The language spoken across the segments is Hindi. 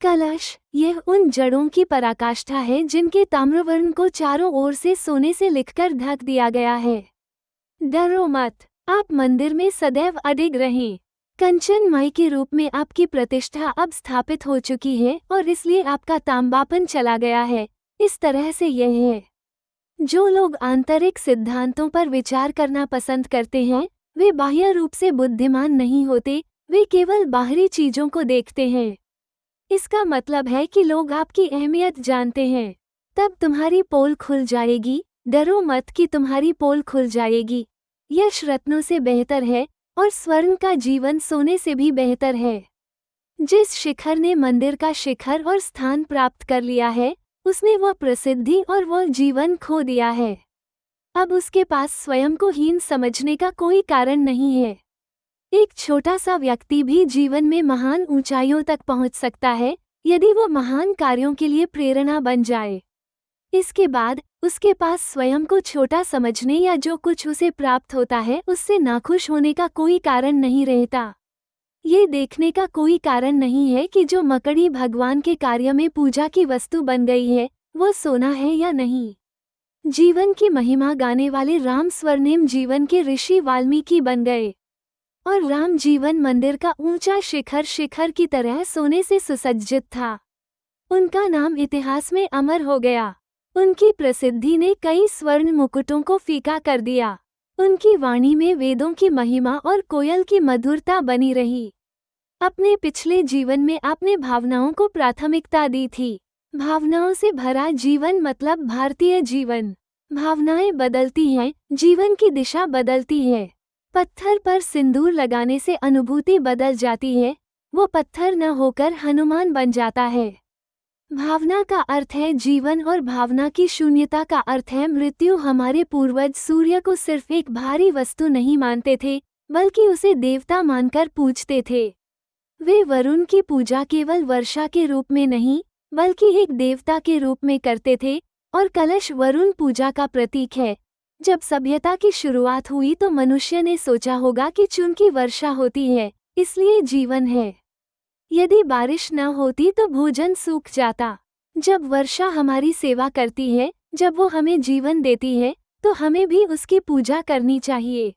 कलश, यह उन जड़ों की पराकाष्ठा है जिनके ताम्रवर्ण को चारों ओर से सोने से लिखकर ढक दिया गया है। डरो मत, आप मंदिर में सदैव अडिग रहें। कंचन माई के रूप में आपकी प्रतिष्ठा अब स्थापित हो चुकी है और इसलिए आपका तांबापन चला गया है। इस तरह से यह है, जो लोग आंतरिक सिद्धांतों पर विचार करना पसंद करते हैं वे बाह्य रूप से बुद्धिमान नहीं होते, वे केवल बाहरी चीजों को देखते हैं। इसका मतलब है कि लोग आपकी अहमियत जानते हैं। तब तुम्हारी पोल खुल जाएगी। डरो मत कि तुम्हारी पोल खुल जाएगी। यश रत्नों से बेहतर है और स्वर्ण का जीवन सोने से भी बेहतर है। जिस शिखर ने मंदिर का शिखर और स्थान प्राप्त कर लिया है, उसने वह प्रसिद्धि और वह जीवन खो दिया है। अब उसके पास स्वयं को हीन समझने का कोई कारण नहीं है। एक छोटा सा व्यक्ति भी जीवन में महान ऊंचाइयों तक पहुंच सकता है यदि वो महान कार्यों के लिए प्रेरणा बन जाए। इसके बाद उसके पास स्वयं को छोटा समझने या जो कुछ उसे प्राप्त होता है उससे नाखुश होने का कोई कारण नहीं रहता। ये देखने का कोई कारण नहीं है कि जो मकड़ी भगवान के कार्य में पूजा की वस्तु बन गई है वो सोना है या नहीं। जीवन की महिमा गाने वाले राम स्वर्णिम जीवन के ऋषि वाल्मीकि बन गए और राम जीवन मंदिर का ऊंचा शिखर की तरह सोने से सुसज्जित था। उनका नाम इतिहास में अमर हो गया। उनकी प्रसिद्धि ने कई स्वर्ण मुकुटों को फीका कर दिया। उनकी वाणी में वेदों की महिमा और कोयल की मधुरता बनी रही। अपने पिछले जीवन में आपने भावनाओं को प्राथमिकता दी थी। भावनाओं से भरा जीवन मतलब भारतीय जीवन। भावनाएं बदलती हैं, जीवन की दिशा बदलती है। पत्थर पर सिंदूर लगाने से अनुभूति बदल जाती है, वो पत्थर न होकर हनुमान बन जाता है। भावना का अर्थ है जीवन और भावना की शून्यता का अर्थ है मृत्यु। हमारे पूर्वज सूर्य को सिर्फ एक भारी वस्तु नहीं मानते थे, बल्कि उसे देवता मानकर पूजते थे। वे वरुण की पूजा केवल वर्षा के रूप में नहीं, बल्कि एक देवता के रूप में करते थे, और कलश वरुण पूजा का प्रतीक है। जब सभ्यता की शुरुआत हुई तो मनुष्य ने सोचा होगा कि चूंकि वर्षा होती है, इसलिए जीवन है। यदि बारिश न होती तो भोजन सूख जाता। जब वर्षा हमारी सेवा करती है, जब वो हमें जीवन देती है, तो हमें भी उसकी पूजा करनी चाहिए।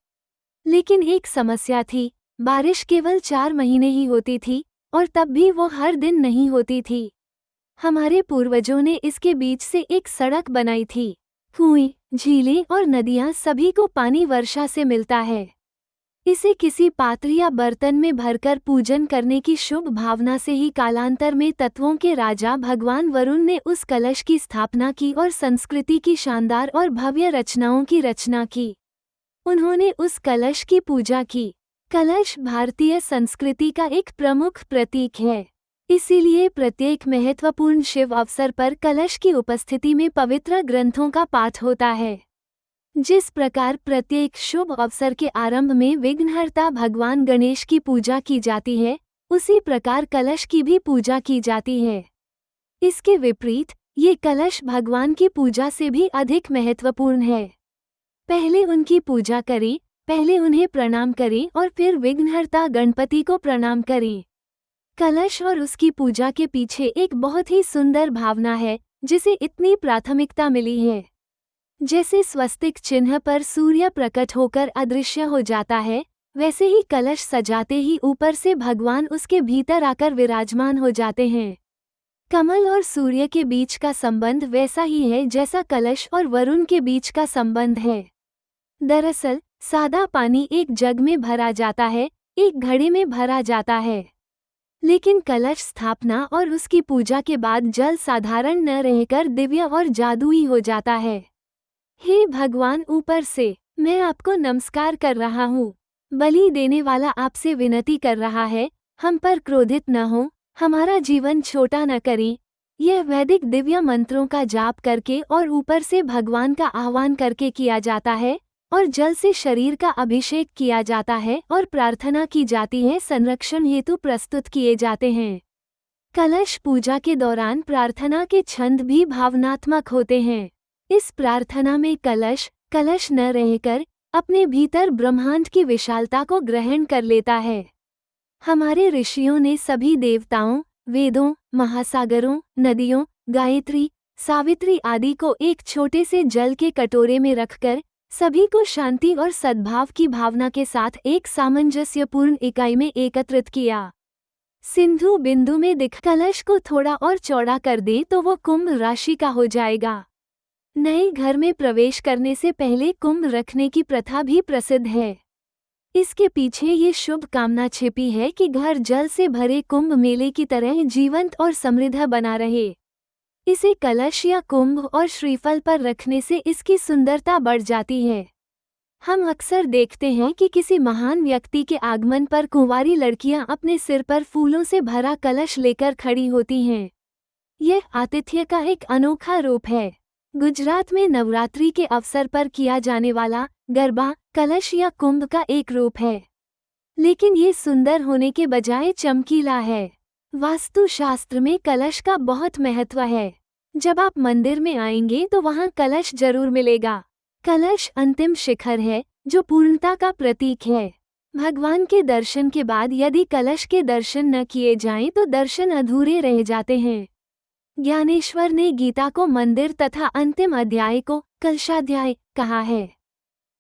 लेकिन एक समस्या थी, बारिश केवल 4 महीने ही होती थी और तब भी वो हर दिन नहीं होती थी। हमारे पूर्वजों ने इसके बीच से एक सड़क बनाई थी। कुएं, झीलें और नदियां सभी को पानी वर्षा से मिलता है। इसे किसी पात्र या बर्तन में भरकर पूजन करने की शुभ भावना से ही कालांतर में तत्वों के राजा भगवान वरुण ने उस कलश की स्थापना की और संस्कृति की शानदार और भव्य रचनाओं की रचना की। उन्होंने उस कलश की पूजा की। कलश भारतीय संस्कृति का एक प्रमुख प्रतीक है। इसीलिए प्रत्येक महत्वपूर्ण शिव अवसर पर कलश की उपस्थिति में पवित्र ग्रंथों का पाठ होता है। जिस प्रकार प्रत्येक शुभ अवसर के आरंभ में विघ्नहर्ता भगवान गणेश की पूजा की जाती है, उसी प्रकार कलश की भी पूजा की जाती है। इसके विपरीत ये कलश भगवान की पूजा से भी अधिक महत्वपूर्ण है। पहले उनकी पूजा करें, पहले उन्हें प्रणाम करें और फिर विघ्नहर्ता गणपति को प्रणाम करें। कलश और उसकी पूजा के पीछे एक बहुत ही सुंदर भावना है जिसे इतनी प्राथमिकता मिली है। जैसे स्वस्तिक चिन्ह पर सूर्य प्रकट होकर अदृश्य हो जाता है, वैसे ही कलश सजाते ही ऊपर से भगवान उसके भीतर आकर विराजमान हो जाते हैं। कमल और सूर्य के बीच का संबंध वैसा ही है जैसा कलश और वरुण के बीच का संबंध है। दरअसल सादा पानी एक जग में भरा जाता है, एक घड़े में भरा जाता है। लेकिन कलश स्थापना और उसकी पूजा के बाद जल साधारण न रहकर दिव्य और जादुई हो जाता है। हे भगवान, ऊपर से मैं आपको नमस्कार कर रहा हूँ। बलि देने वाला आपसे विनती कर रहा है, हम पर क्रोधित न हो, हमारा जीवन छोटा न करें। यह वैदिक दिव्य मंत्रों का जाप करके और ऊपर से भगवान का आह्वान करके किया जाता है और जल से शरीर का अभिषेक किया जाता है और प्रार्थना की जाती है, संरक्षण हेतु प्रस्तुत किए जाते हैं। कलश पूजा के दौरान प्रार्थना के छंद भी भावनात्मक होते हैं। इस प्रार्थना में कलश न रहकर अपने भीतर ब्रह्मांड की विशालता को ग्रहण कर लेता है। हमारे ऋषियों ने सभी देवताओं, वेदों, महासागरों, नदियों, गायत्री, सावित्री आदि को एक छोटे से जल के कटोरे में रखकर सभी को शांति और सद्भाव की भावना के साथ एक सामंजस्यपूर्ण इकाई में एकत्रित किया। सिंधु बिंदु में दिख कलश को थोड़ा और चौड़ा कर दे तो वो कुंभ राशि का हो जाएगा। नए घर में प्रवेश करने से पहले कुंभ रखने की प्रथा भी प्रसिद्ध है। इसके पीछे ये शुभ कामना छिपी है कि घर जल से भरे कुंभ मेले की तरह जीवंत और समृद्ध बना रहे। इसे कलश या कुंभ और श्रीफल पर रखने से इसकी सुंदरता बढ़ जाती है। हम अक्सर देखते हैं कि किसी महान व्यक्ति के आगमन पर कुंवारी लड़कियां अपने सिर पर फूलों से भरा कलश लेकर खड़ी होती हैं। यह आतिथ्य का एक अनोखा रूप है। गुजरात में नवरात्रि के अवसर पर किया जाने वाला गरबा कलश या कुंभ का एक रूप है, लेकिन ये सुंदर होने के बजाय चमकीला है। वास्तुशास्त्र में कलश का बहुत महत्व है। जब आप मंदिर में आएंगे तो वहाँ कलश जरूर मिलेगा। कलश अंतिम शिखर है जो पूर्णता का प्रतीक है। भगवान के दर्शन के बाद यदि कलश के दर्शन न किए जाएं तो दर्शन अधूरे रह जाते हैं। ज्ञानेश्वर ने गीता को मंदिर तथा अंतिम अध्याय को कलशाध्याय कहा है।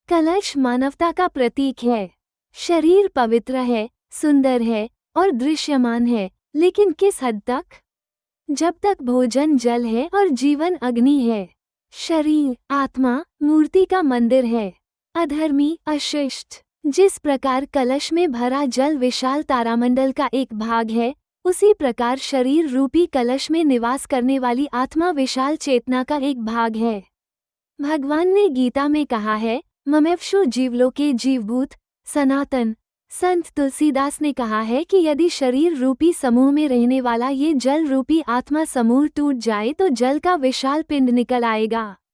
कलश मानवता का प्रतीक है। शरीर पवित्र है, सुंदर है और दृश्यमान है, लेकिन किस हद तक? जब तक भोजन जल है और जीवन अग्नि है। शरीर आत्मा मूर्ति का मंदिर है, अधर्मी अशिष्ट। जिस प्रकार कलश में भरा जल विशाल तारामंडल का एक भाग है, उसी प्रकार शरीर रूपी कलश में निवास करने वाली आत्मा विशाल चेतना का एक भाग है। भगवान ने गीता में कहा है, ममेवशो जीवलोके जीवभूत सनातन। संत तुलसीदास ने कहा है कि यदि शरीर रूपी समूह में रहने वाला ये जल रूपी आत्मा समूह टूट जाए तो जल का विशाल पिंड निकल आएगा।